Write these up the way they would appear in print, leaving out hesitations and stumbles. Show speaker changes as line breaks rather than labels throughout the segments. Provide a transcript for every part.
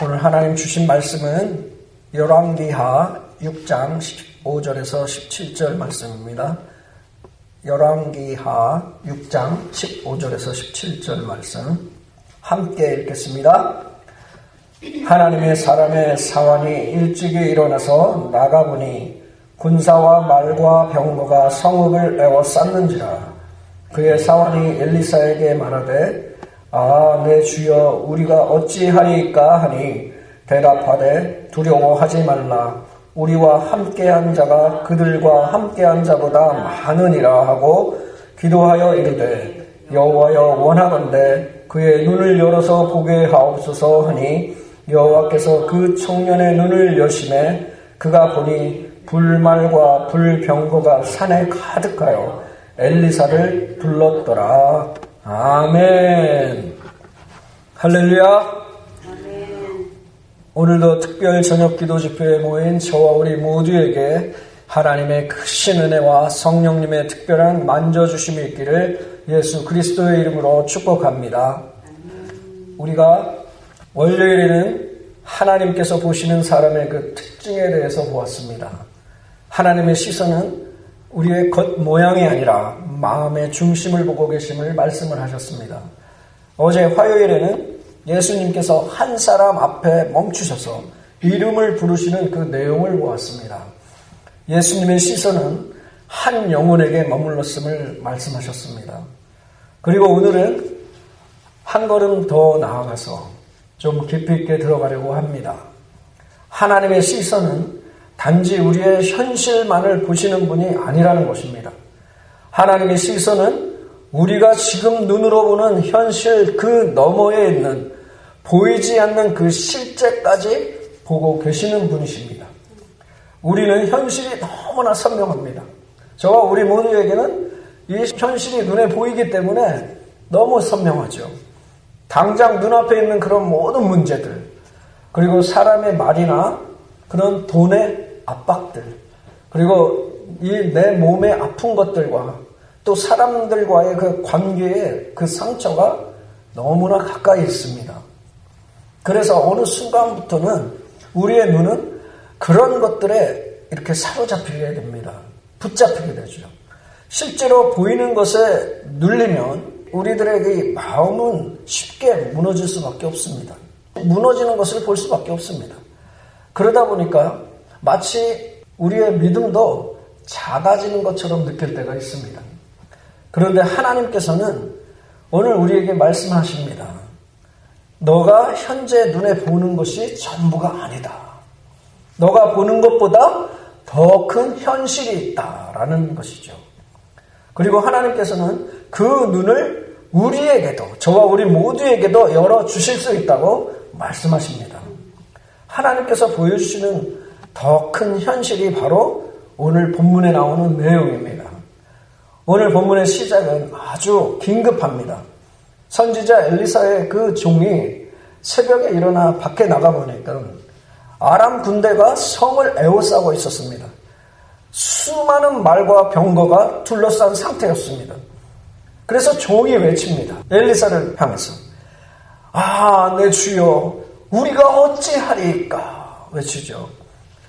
오늘 하나님 주신 말씀은 열왕기하 6장 15절에서 17절 말씀입니다. 열왕기하 6장 15절에서 17절 말씀 함께 읽겠습니다. 하나님의 사람의 사환이 일찍이 일어나서 나가보니 군사와 말과 병거가 성읍을 에워쌌는지라. 그의 사환이 엘리사에게 말하되 내 주여 우리가 어찌하리이까 하니 대답하되 두려워하지 말라. 우리와 함께한 자가 그들과 함께한 자보다 많으니라 하고 기도하여 이르되 여호와여 원하건대 그의 눈을 열어서 보게 하옵소서 하니 여호와께서 그 청년의 눈을 여심해 그가 보니 불말과 불병거가 산에 가득하여 엘리사를 둘렀더라. 아멘. 할렐루야.
아멘.
오늘도 특별 저녁 기도 집회에 모인 저와 우리 모두에게 하나님의 크신 은혜와 성령님의 특별한 만져주심이 있기를 예수 그리스도의 이름으로 축복합니다. 우리가 월요일에는 하나님께서 보시는 사람의 그 특징에 대해서 보았습니다. 하나님의 시선은 우리의 겉모양이 아니라 마음의 중심을 보고 계심을 말씀을 하셨습니다. 어제 화요일에는 예수님께서 한 사람 앞에 멈추셔서 이름을 부르시는 그 내용을 보았습니다. 예수님의 시선은 한 영혼에게 머물렀음을 말씀하셨습니다. 그리고 오늘은 한 걸음 더 나아가서 좀 깊이 있게 들어가려고 합니다. 하나님의 시선은 단지 우리의 현실만을 보시는 분이 아니라는 것입니다. 하나님의 시선은 우리가 지금 눈으로 보는 현실 그 너머에 있는 보이지 않는 그 실제까지 보고 계시는 분이십니다. 우리는 현실이 너무나 선명합니다. 저와 우리 모두에게는 이 현실이 눈에 보이기 때문에 너무 선명하죠. 당장 눈앞에 있는 그런 모든 문제들, 그리고 사람의 말이나 그런 돈의 압박들, 그리고 이 내 몸에 아픈 것들과 또 사람들과의 그 관계의 그 상처가 너무나 가까이 있습니다. 그래서 어느 순간부터는 우리의 눈은 그런 것들에 이렇게 사로잡히게 됩니다. 붙잡히게 되죠. 실제로 보이는 것에 눌리면 우리들의 마음은 쉽게 무너질 수밖에 없습니다. 무너지는 것을 볼 수밖에 없습니다. 그러다 보니까 마치 우리의 믿음도 작아지는 것처럼 느낄 때가 있습니다. 그런데 하나님께서는 오늘 우리에게 말씀하십니다. 너가 현재 눈에 보는 것이 전부가 아니다. 너가 보는 것보다 더 큰 현실이 있다라는 것이죠. 그리고 하나님께서는 그 눈을 우리에게도, 저와 우리 모두에게도 열어주실 수 있다고 말씀하십니다. 하나님께서 보여주시는 더 큰 현실이 바로 오늘 본문에 나오는 내용입니다. 오늘 본문의 시작은 아주 긴급합니다. 선지자 엘리사의 그 종이 새벽에 일어나 밖에 나가보니까 아람 군대가 성을 에워싸고 있었습니다. 수많은 말과 병거가 둘러싼 상태였습니다. 그래서 종이 외칩니다. 엘리사를 향해서 내 주여 우리가 어찌하리이까 외치죠.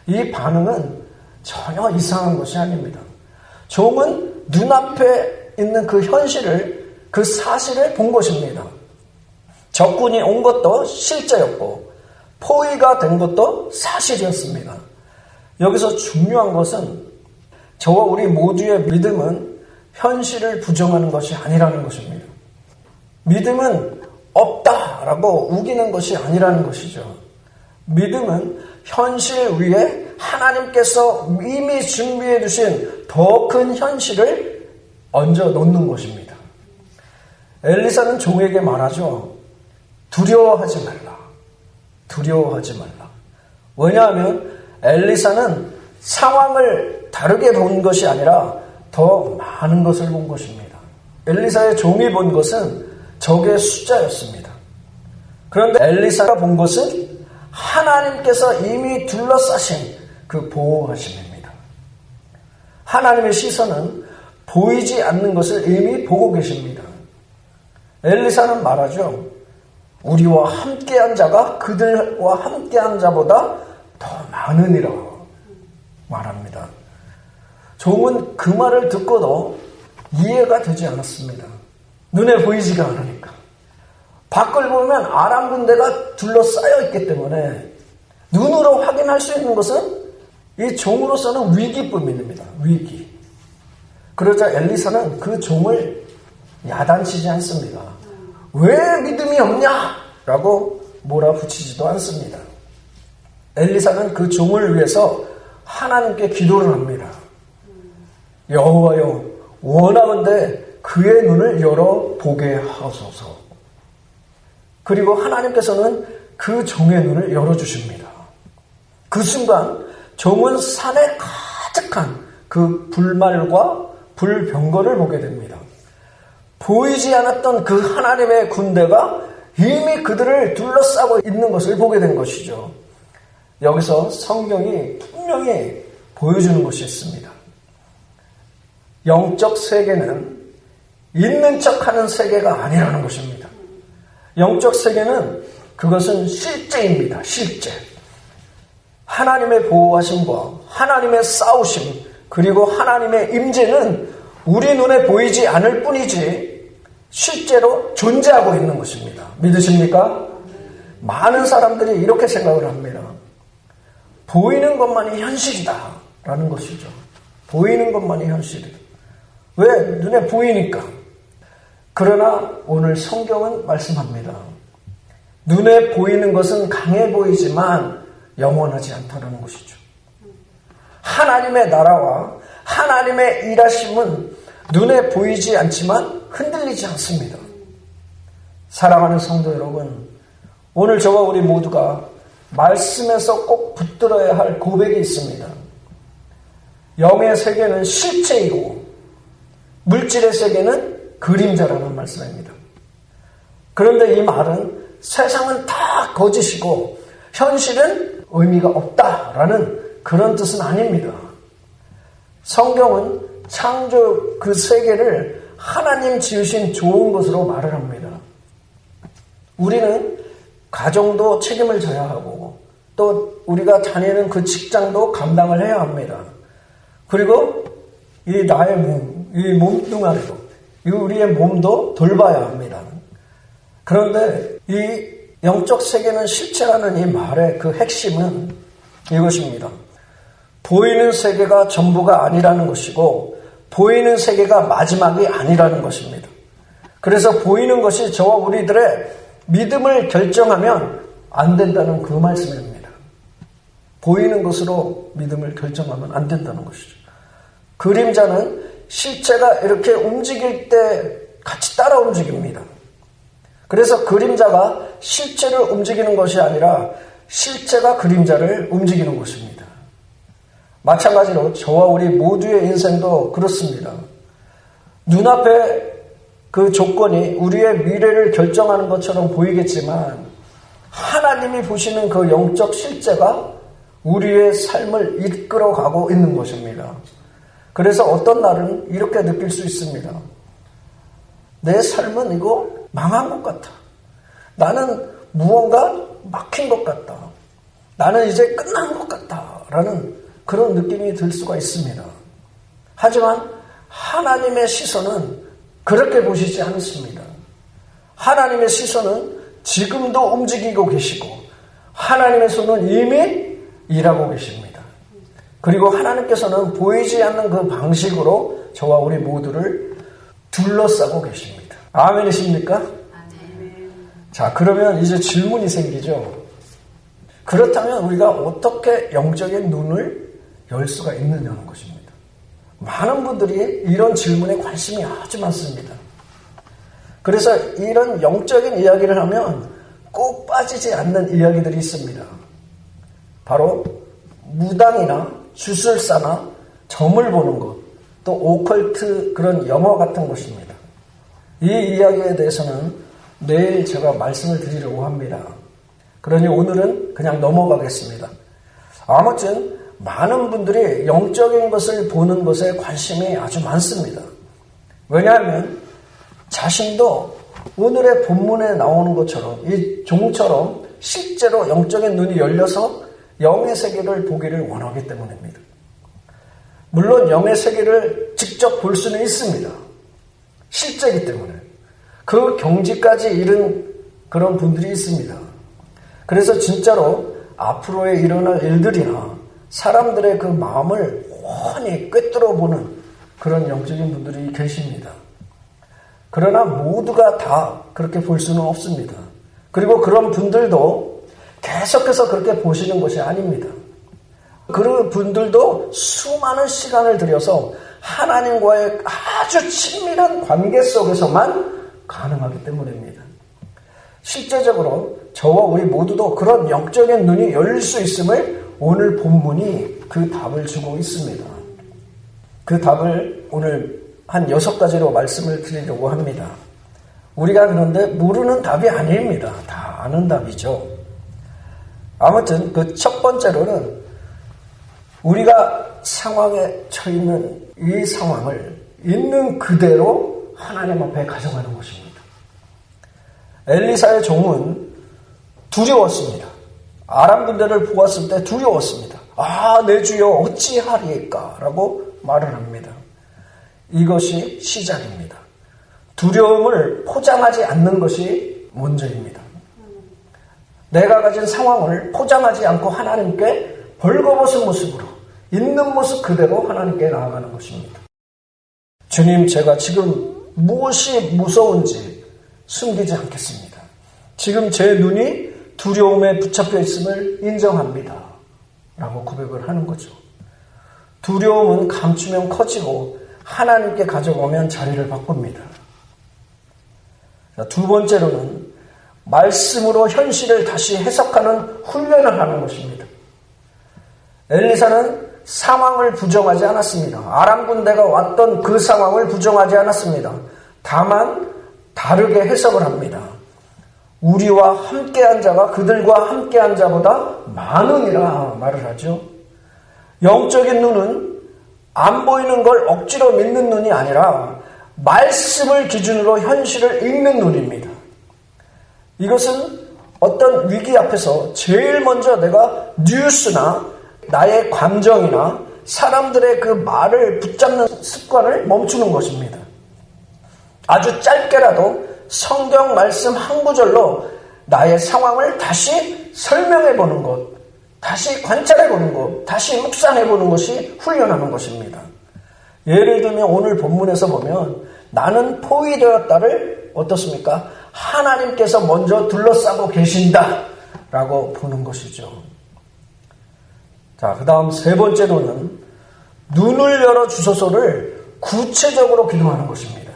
이 반응은 전혀 이상한 것이 아닙니다. 종은 눈앞에 있는 그 현실을, 그 사실을 본 것입니다. 적군이 온 것도 실제였고 포위가 된 것도 사실이었습니다. 여기서 중요한 것은 저와 우리 모두의 믿음은 현실을 부정하는 것이 아니라는 것입니다. 믿음은 없다라고 우기는 것이 아니라는 것이죠. 믿음은 현실 위에 하나님께서 이미 준비해 두신 더 큰 현실을 얹어 놓는 것입니다. 엘리사는 종에게 말하죠. 두려워하지 말라. 두려워하지 말라. 왜냐하면 엘리사는 상황을 다르게 본 것이 아니라 더 많은 것을 본 것입니다. 엘리사의 종이 본 것은 적의 숫자였습니다. 그런데 엘리사가 본 것은 하나님께서 이미 둘러싸신 그 보호하심입니다. 하나님의 시선은 보이지 않는 것을 이미 보고 계십니다. 엘리사는 말하죠. 우리와 함께한 자가 그들과 함께한 자보다 더 많으니라 말합니다. 종은 그 말을 듣고도 이해가 되지 않았습니다. 눈에 보이지가 않으니까. 밖을 보면 아람 군대가 둘러싸여 있기 때문에 눈으로 확인할 수 있는 것은 이 종으로서는 위기뿐입니다. 위기. 그러자 엘리사는 그 종을 야단치지 않습니다. 왜 믿음이 없냐? 라고 몰아붙이지도 않습니다. 엘리사는 그 종을 위해서 하나님께 기도를 합니다. 여호와여, 원하건대 그의 눈을 열어 보게 하소서. 그리고 하나님께서는 그 종의 눈을 열어주십니다. 그 순간 종은 산에 가득한 그 불말과 불병거를 보게 됩니다. 보이지 않았던 그 하나님의 군대가 이미 그들을 둘러싸고 있는 것을 보게 된 것이죠. 여기서 성경이 분명히 보여주는 것이 있습니다. 영적 세계는 있는 척하는 세계가 아니라는 것입니다. 영적 세계는 그것은 실제입니다. 실제. 하나님의 보호하심과 하나님의 싸우심 그리고 하나님의 임재는 우리 눈에 보이지 않을 뿐이지 실제로 존재하고 있는 것입니다. 믿으십니까? 많은 사람들이 이렇게 생각을 합니다. 보이는 것만이 현실이다 라는 것이죠. 보이는 것만이 현실이다. 왜? 눈에 보이니까. 그러나 오늘 성경은 말씀합니다. 눈에 보이는 것은 강해 보이지만 영원하지 않다는 것이죠. 하나님의 나라와 하나님의 일하심은 눈에 보이지 않지만 흔들리지 않습니다. 사랑하는 성도 여러분, 오늘 저와 우리 모두가 말씀에서 꼭 붙들어야 할 고백이 있습니다. 영의 세계는 실체이고 물질의 세계는 그림자라는 말씀입니다. 그런데 이 말은 세상은 다 거짓이고 현실은 의미가 없다라는 그런 뜻은 아닙니다. 성경은 창조 그 세계를 하나님 지으신 좋은 것으로 말을 합니다. 우리는 가정도 책임을 져야 하고 또 우리가 다니는 그 직장도 감당을 해야 합니다. 그리고 이 나의 몸, 이 몸뚱아리로 이 우리의 몸도 돌봐야 합니다. 그런데 이 영적 세계는 실체라는 이 말의 그 핵심은 이것입니다. 보이는 세계가 전부가 아니라는 것이고 보이는 세계가 마지막이 아니라는 것입니다. 그래서 보이는 것이 저와 우리들의 믿음을 결정하면 안 된다는 그 말씀입니다. 보이는 것으로 믿음을 결정하면 안 된다는 것이죠. 그림자는 실체가 이렇게 움직일 때 같이 따라 움직입니다. 그래서 그림자가 실체를 움직이는 것이 아니라 실체가 그림자를 움직이는 것입니다. 마찬가지로 저와 우리 모두의 인생도 그렇습니다. 눈앞에 그 조건이 우리의 미래를 결정하는 것처럼 보이겠지만 하나님이 보시는 그 영적 실제가 우리의 삶을 이끌어가고 있는 것입니다. 그래서 어떤 날은 이렇게 느낄 수 있습니다. 내 삶은 이거 망한 것 같아. 나는 무언가 막힌 것 같다. 나는 이제 끝난 것 같다. 라는 그런 느낌이 들 수가 있습니다. 하지만 하나님의 시선은 그렇게 보시지 않습니다. 하나님의 시선은 지금도 움직이고 계시고 하나님의 손은 이미 일하고 계십니다. 그리고 하나님께서는 보이지 않는 그 방식으로 저와 우리 모두를 둘러싸고 계십니다. 아멘이십니까? 자, 그러면 이제 질문이 생기죠. 그렇다면 우리가 어떻게 영적인 눈을 열 수가 있느냐는 것입니다. 많은 분들이 이런 질문에 관심이 아주 많습니다. 그래서 이런 영적인 이야기를 하면 꼭 빠지지 않는 이야기들이 있습니다. 바로 무당이나 주술사나 점을 보는 것, 또 오컬트 그런 영어 같은 것입니다. 이 이야기에 대해서는 내일 제가 말씀을 드리려고 합니다. 그러니 오늘은 그냥 넘어가겠습니다. 아무튼 많은 분들이 영적인 것을 보는 것에 관심이 아주 많습니다. 왜냐하면 자신도 오늘의 본문에 나오는 것처럼 이 종처럼 실제로 영적인 눈이 열려서 영의 세계를 보기를 원하기 때문입니다. 물론 영의 세계를 직접 볼 수는 있습니다. 실제이기 때문에. 그 경지까지 이른 그런 분들이 있습니다. 그래서 진짜로 앞으로의 일어날 일들이나 사람들의 그 마음을 훤히 꿰뚫어 보는 그런 영적인 분들이 계십니다. 그러나 모두가 다 그렇게 볼 수는 없습니다. 그리고 그런 분들도 계속해서 그렇게 보시는 것이 아닙니다. 그런 분들도 수많은 시간을 들여서 하나님과의 아주 친밀한 관계 속에서만 가능하기 때문입니다. 실제적으로 저와 우리 모두도 그런 영적인 눈이 열릴 수 있음을 오늘 본문이 그 답을 주고 있습니다. 그 답을 오늘 한 6가지로 말씀을 드리려고 합니다. 우리가 그런데 모르는 답이 아닙니다. 다 아는 답이죠. 아무튼 그 첫 번째로는 우리가 상황에 처해 있는 이 상황을 있는 그대로 하나님 앞에 가져가는 것입니다. 엘리사의 종은 두려웠습니다. 아람 군대를 보았을 때 두려웠습니다. 아, 내 주여 어찌하리까? 라고 말을 합니다. 이것이 시작입니다. 두려움을 포장하지 않는 것이 먼저입니다. 내가 가진 상황을 포장하지 않고 하나님께 벌거벗은 모습으로 있는 모습 그대로 하나님께 나아가는 것입니다. 주님, 제가 지금 무엇이 무서운지 숨기지 않겠습니다. 지금 제 눈이 두려움에 붙잡혀 있음을 인정합니다. 라고 고백을 하는 거죠. 두려움은 감추면 커지고 하나님께 가져오면 자리를 바꿉니다. 두 번째로는 말씀으로 현실을 다시 해석하는 훈련을 하는 것입니다. 엘리사는 상황을 부정하지 않았습니다. 아람 군대가 왔던 그 상황을 부정하지 않았습니다. 다만 다르게 해석을 합니다. 우리와 함께한 자가 그들과 함께한 자보다 많으니라 말을 하죠. 영적인 눈은 안 보이는 걸 억지로 믿는 눈이 아니라 말씀을 기준으로 현실을 읽는 눈입니다. 이것은 어떤 위기 앞에서 제일 먼저 내가 뉴스나 나의 감정이나 사람들의 그 말을 붙잡는 습관을 멈추는 것입니다. 아주 짧게라도 성경 말씀 한 구절로 나의 상황을 다시 설명해 보는 것, 다시 관찰해 보는 것, 다시 묵상해 보는 것이 훈련하는 것입니다. 예를 들면 오늘 본문에서 보면 나는 포위되었다를 어떻습니까? 하나님께서 먼저 둘러싸고 계신다 라고 보는 것이죠. 자, 그 다음 세 번째로는 눈을 열어주소서를 구체적으로 기도하는 것입니다.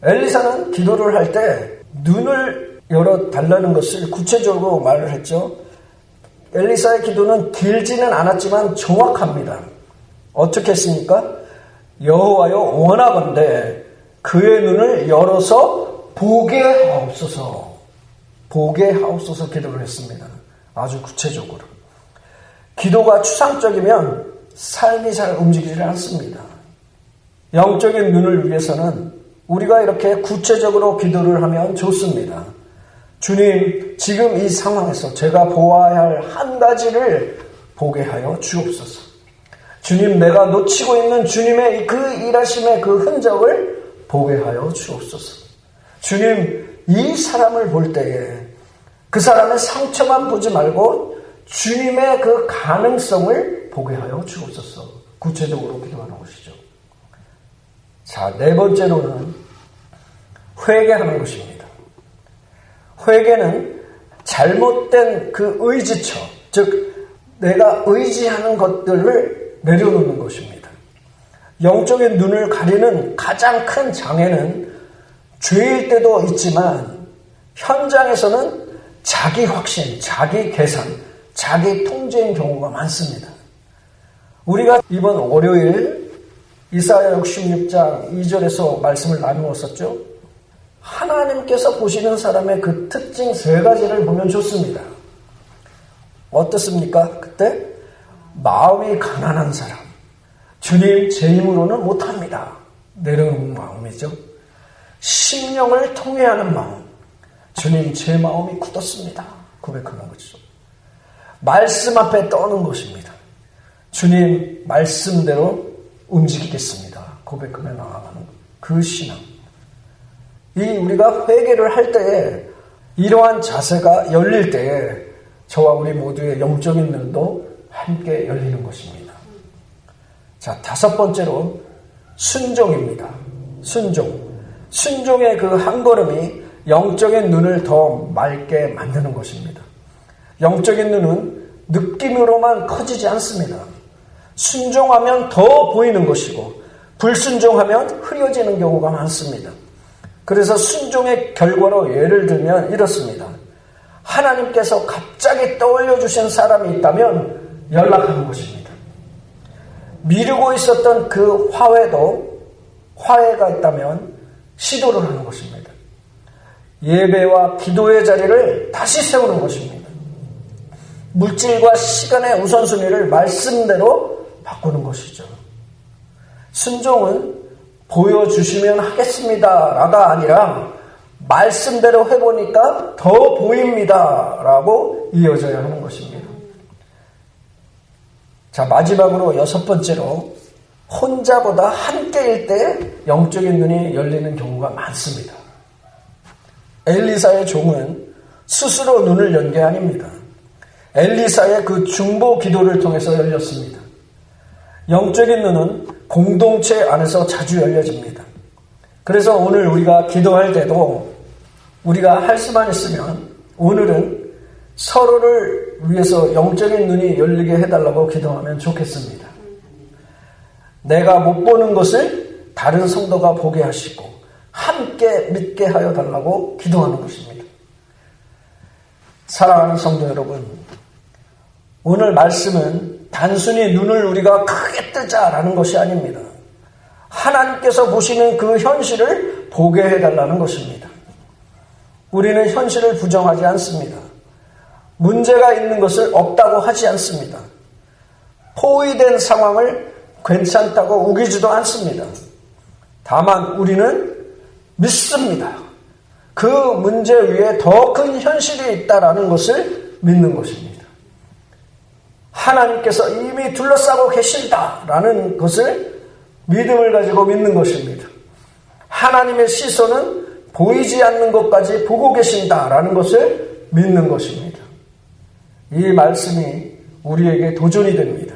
엘리사는 기도를 할 때 눈을 열어달라는 것을 구체적으로 말을 했죠. 엘리사의 기도는 길지는 않았지만 정확합니다. 어떻게 했습니까? 여호와여 원하건대 그의 눈을 열어서 보게 하옵소서. 보게 하옵소서 기도를 했습니다. 아주 구체적으로. 기도가 추상적이면 삶이 잘 움직이지 않습니다. 영적인 눈을 위해서는 우리가 이렇게 구체적으로 기도를 하면 좋습니다. 주님, 지금 이 상황에서 제가 보아야 할 한 가지를 보게 하여 주옵소서. 주님, 내가 놓치고 있는 주님의 그 일하심의 그 흔적을 보게 하여 주옵소서. 주님, 이 사람을 볼 때에 그 사람의 상처만 보지 말고 주님의 그 가능성을 보게 하여 주옵소서. 구체적으로 기도하는 것이죠. 자, 네 번째로는 회개하는 것입니다. 회개는 잘못된 그 의지처, 즉 내가 의지하는 것들을 내려놓는 것입니다. 영적인 눈을 가리는 가장 큰 장애는 죄일 때도 있지만 현장에서는 자기 확신, 자기 계산, 자기 통제인 경우가 많습니다. 우리가 이번 월요일 이사야 66장 2절에서 말씀을 나누었었죠. 하나님께서 보시는 사람의 그 특징 세 가지를 보면 좋습니다. 어떻습니까? 그때 마음이 가난한 사람, 주님 제 힘으로는 못합니다. 내려놓는 마음이죠. 심령을 통회하는 마음. 주님, 제 마음이 굳었습니다. 고백하는 거죠. 말씀 앞에 떠는 것입니다. 주님, 말씀대로 움직이겠습니다. 고백하며 나아가는 그 신앙. 우리가 회개를 할 때에 이러한 자세가 열릴 때에 저와 우리 모두의 영적인 눈도 함께 열리는 것입니다. 자, 5번째로 순종입니다. 순종의 그 한 걸음이 영적인 눈을 더 맑게 만드는 것입니다. 영적인 눈은 느낌으로만 커지지 않습니다. 순종하면 더 보이는 것이고 불순종하면 흐려지는 경우가 많습니다. 그래서 순종의 결과로 예를 들면 이렇습니다. 하나님께서 갑자기 떠올려 주신 사람이 있다면 연락하는 것입니다. 미루고 있었던 그 화해가 있다면 시도를 하는 것입니다. 예배와 기도의 자리를 다시 세우는 것입니다. 물질과 시간의 우선순위를 말씀대로 바꾸는 것이죠. 순종은 보여주시면 하겠습니다라가 아니라 말씀대로 해보니까 더 보입니다라고 이어져야 하는 것입니다. 자, 마지막으로 6번째로 혼자보다 함께일 때 영적인 눈이 열리는 경우가 많습니다. 엘리사의 종은 스스로 눈을 연 게 아닙니다. 엘리사의 그 중보 기도를 통해서 열렸습니다. 영적인 눈은 공동체 안에서 자주 열려집니다. 그래서 오늘 우리가 기도할 때도 우리가 할 수만 있으면 오늘은 서로를 위해서 영적인 눈이 열리게 해달라고 기도하면 좋겠습니다. 내가 못 보는 것을 다른 성도가 보게 하시고 함께 믿게 하여 달라고 기도하는 것입니다. 사랑하는 성도 여러분, 오늘 말씀은 단순히 눈을 우리가 크게 뜨자라는 것이 아닙니다. 하나님께서 보시는 그 현실을 보게 해달라는 것입니다. 우리는 현실을 부정하지 않습니다. 문제가 있는 것을 없다고 하지 않습니다. 포위된 상황을 괜찮다고 우기지도 않습니다. 다만 우리는 믿습니다. 그 문제 위에 더 큰 현실이 있다라는 것을 믿는 것입니다. 하나님께서 이미 둘러싸고 계신다라는 것을 믿음을 가지고 믿는 것입니다. 하나님의 시선은 보이지 않는 것까지 보고 계신다라는 것을 믿는 것입니다. 이 말씀이 우리에게 도전이 됩니다.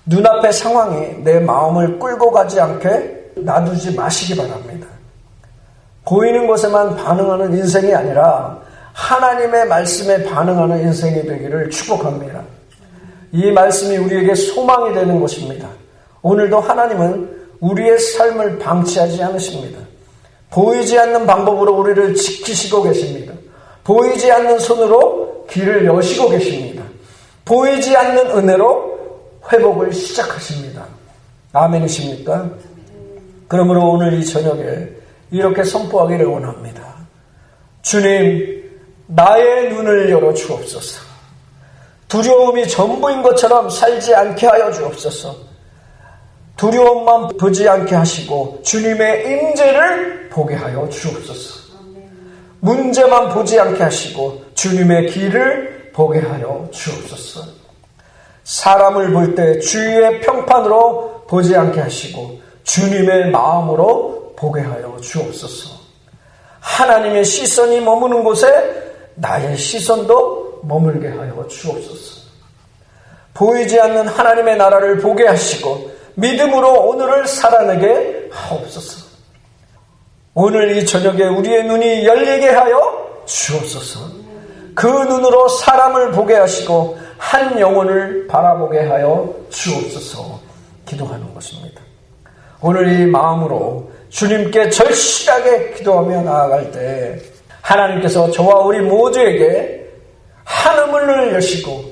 눈앞의 상황이 내 마음을 끌고 가지 않게 놔두지 마시기 바랍니다. 보이는 것에만 반응하는 인생이 아니라 하나님의 말씀에 반응하는 인생이 되기를 축복합니다. 이 말씀이 우리에게 소망이 되는 것입니다. 오늘도 하나님은 우리의 삶을 방치하지 않으십니다. 보이지 않는 방법으로 우리를 지키시고 계십니다. 보이지 않는 손으로 길을 여시고 계십니다. 보이지 않는 은혜로 회복을 시작하십니다. 아멘이십니까? 그러므로 오늘 이 저녁에 이렇게 선포하기를 원합니다. 주님, 나의 눈을 열어 주옵소서. 두려움이 전부인 것처럼 살지 않게 하여 주옵소서. 두려움만 보지 않게 하시고 주님의 임재를 보게 하여 주옵소서. 문제만 보지 않게 하시고 주님의 길을 보게 하여 주옵소서. 사람을 볼 때 주위의 평판으로 보지 않게 하시고 주님의 마음으로 보게 하여 주옵소서. 하나님의 시선이 머무는 곳에 나의 시선도 머물게 하여 주옵소서. 보이지 않는 하나님의 나라를 보게 하시고 믿음으로 오늘을 살아내게 하옵소서. 오늘 이 저녁에 우리의 눈이 열리게 하여 주옵소서. 그 눈으로 사람을 보게 하시고 한 영혼을 바라보게 하여 주옵소서. 기도하는 것입니다. 오늘 이 마음으로 주님께 절실하게 기도하며 나아갈 때 하나님께서 저와 우리 모두에게 하늘문을 여시고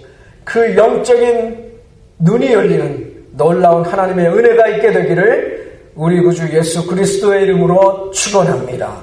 그 영적인 눈이 열리는 놀라운 하나님의 은혜가 있게 되기를 우리 구주 예수 그리스도의 이름으로 축원합니다.